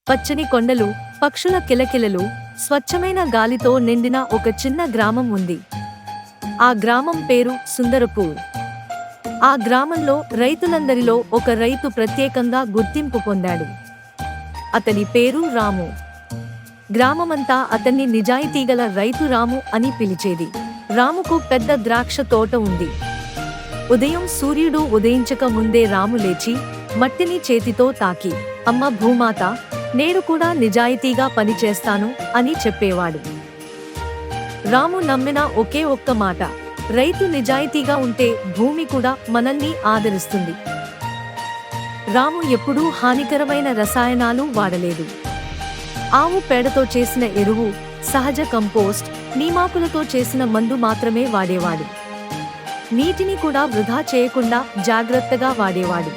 పచ్చని కొండలు, పక్షుల కిలకిలలు, స్వచ్ఛమైన గాలితో నిండిన ఒక చిన్న గ్రామం ఉంది. ఆ గ్రామం పేరు సుందరపూర్. ఆ గ్రామంలో రైతులందరిలో ఒక రైతు ప్రత్యేకంగా గుర్తింపు పొందాడు. అతని పేరు రాము. గ్రామమంతా అతన్ని నిజాయితీగల రైతు రాము అని పిలిచేది. రాముకు పెద్ద ద్రాక్ష తోట ఉంది. ఉదయం సూర్యుడు ఉదయించక ముందే రాము లేచి మట్టిని చేతితో తాకి, అమ్మ భూమాత, నేడు కూడా నిజాయితీగా పనిచేస్తాను అని చెప్పేవాడు. రాము నమ్మిన ఒకే ఒక్క మాట, రైతు నిజాయితీగా ఉంటే భూమి కూడా మనల్ని ఆదరిస్తుంది. రాము ఎప్పుడూ హానికరమైన రసాయనాలు వాడలేదు. ఆవు పేడతో చేసిన ఎరువు, సహజ కంపోస్ట్, నీమాకులతో చేసిన మందు మాత్రమే వాడేవాడు. నీటిని కూడా వృధా చేయకుండా జాగ్రత్తగా వాడేవాడు.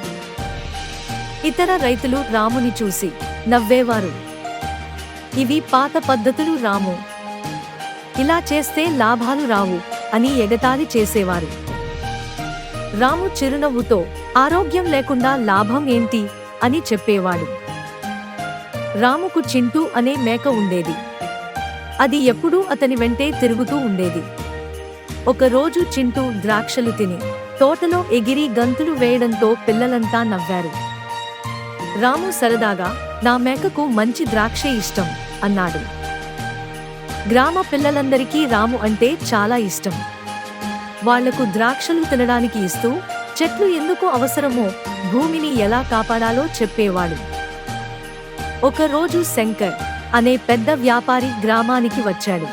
ఇతర రైతులు రాముని చూసి నవ్వేవారు. ఇవి పాత పద్ధతులు రాము, ఇలా చేస్తే లాభాలు రావు అని ఎగతాళి చేసేవారు. రాము చిరునవ్వుతో, ఆరోగ్యం లేకుండా లాభం ఏంటి అని చెప్పేవాడు. రాముకు చింటూ అనే మేక ఉండేది. అది ఎప్పుడూ అతని వెంటే తిరుగుతూ ఉండేది. ఒకరోజు చింటూ ద్రాక్షలు తిని తోటలో ఎగిరి గంతులు వేయడంతో పిల్లలంతా నవ్వారు. రాము సరదాగా, నా మేకకు మంచి ద్రాక్ష ఇష్టం అన్నాడు. గ్రామ పిల్లలందరికీ రాము అంటే చాలా ఇష్టం. వాళ్లకు ద్రాక్షలు తినడానికి ఇస్తూ, చెట్లు ఎందుకు అవసరమో, భూమిని ఎలా కాపాడాలో చెప్పేవాడు. ఒకరోజు శంకర్ అనే పెద్ద వ్యాపారి గ్రామానికి వచ్చాడు.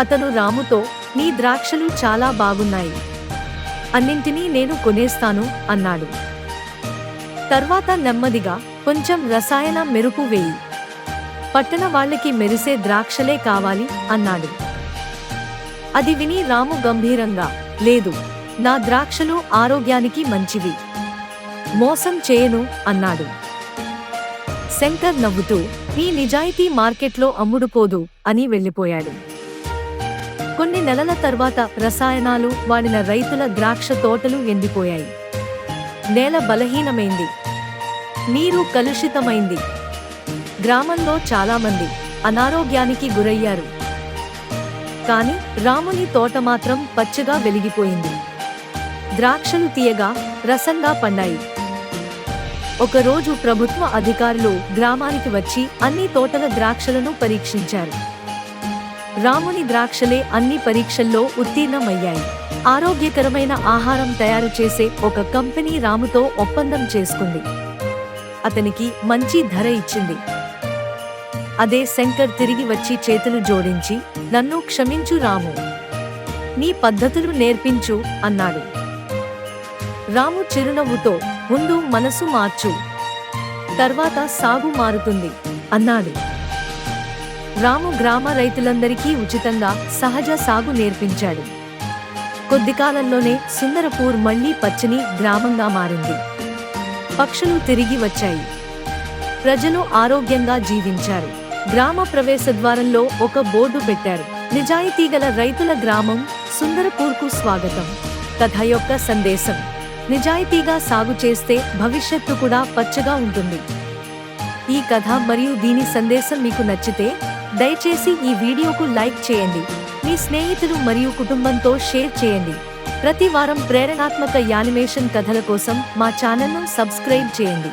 అతను రాముతో, నీ ద్రాక్షలు చాలా బాగున్నాయి, అన్నింటినీ నేను కొనేస్తాను అన్నాడు. తర్వాత నెమ్మదిగా, కొంచెం రసాయన మెరుపు వేయి, పట్టణ వాళ్ళకి మెరిసే ద్రాక్షలే కావాలి అన్నాడు. అది విని రాము గంభీరంగా, లేదు, నా ద్రాక్షలు ఆరోగ్యానికి మంచివి, మోసం చేయను అన్నాడు. శంకర్ నవ్వుతూ, ఈ నిజాయితీ మార్కెట్లో అమ్ముడుపోదు అని వెళ్ళిపోయాడు. కొన్ని నెలల తర్వాత రసాయనాలు వాడిన రైతుల ద్రాక్ష తోటలు ఎండిపోయాయి. నేల బలహీనమైంది, నీరు కలుషితమైంది. గ్రామంలో చాలామంది అనారోగ్యానికి గురయ్యారు. కాని రాముని తోట మాత్రం పచ్చగా వెలిగిపోయింది. ద్రాక్షలు తీయగా, రసంగా పండాయి. ఒకరోజు ప్రభుత్వ అధికారులు గ్రామానికి వచ్చి అన్ని తోటల ద్రాక్షలను పరీక్షించారు. రాముని ద్రాక్షలే అన్ని పరీక్షల్లో ఉత్తీర్ణమయ్యాయి. ఆరోగ్యకరమైన ఆహారం తయారు చేసే ఒక కంపెనీ రాముతో ఒప్పందం చేసుకుంది. అతనికి మంచి ధర ఇచ్చింది. అదే శంకర్ తిరిగి వచ్చి చేతులు జోడించి, నన్ను క్షమించు రాము, నీ పద్ధతులు నేర్పించు అన్నాడు. రాము చిరునవ్వుతో, ముందు మనసు మార్చు, తర్వాత సాగు మారుతుంది అన్నాడు. రాము గ్రామ రైతులందరికీ ఉచితంగా సహజ సాగు నేర్పించాడు. కొద్ది కాలంలోనే సుందరపూర్ మళ్లీ పచ్చని గ్రామంగా మారింది. పక్షులు తిరిగి వచ్చాయి. ప్రజలు ఆరోగ్యంగా జీవించారు. గ్రామ ప్రవేశద్వారంలో ఒక బోర్డు పెట్టారు, నిజాయితీగల రైతుల గ్రామం సుందరపూర్కు స్వాగతం. కథ యొక్క సందేశం, నిజాయితీగా సాగు చేస్తే భవిష్యత్తు కూడా పచ్చగా ఉంటుంది. ఈ కథ మరియు దీని సందేశం మీకు నచ్చితే దయచేసి ఈ వీడియోకు లైక్ చేయండి, మీ స్నేహితులు మరియు కుటుంబంతో షేర్ చేయండి. ప్రతి వారం ప్రేరణాత్మక యానిమేషన్ కథల కోసం మా ఛానల్ను సబ్స్క్రైబ్ చేయండి.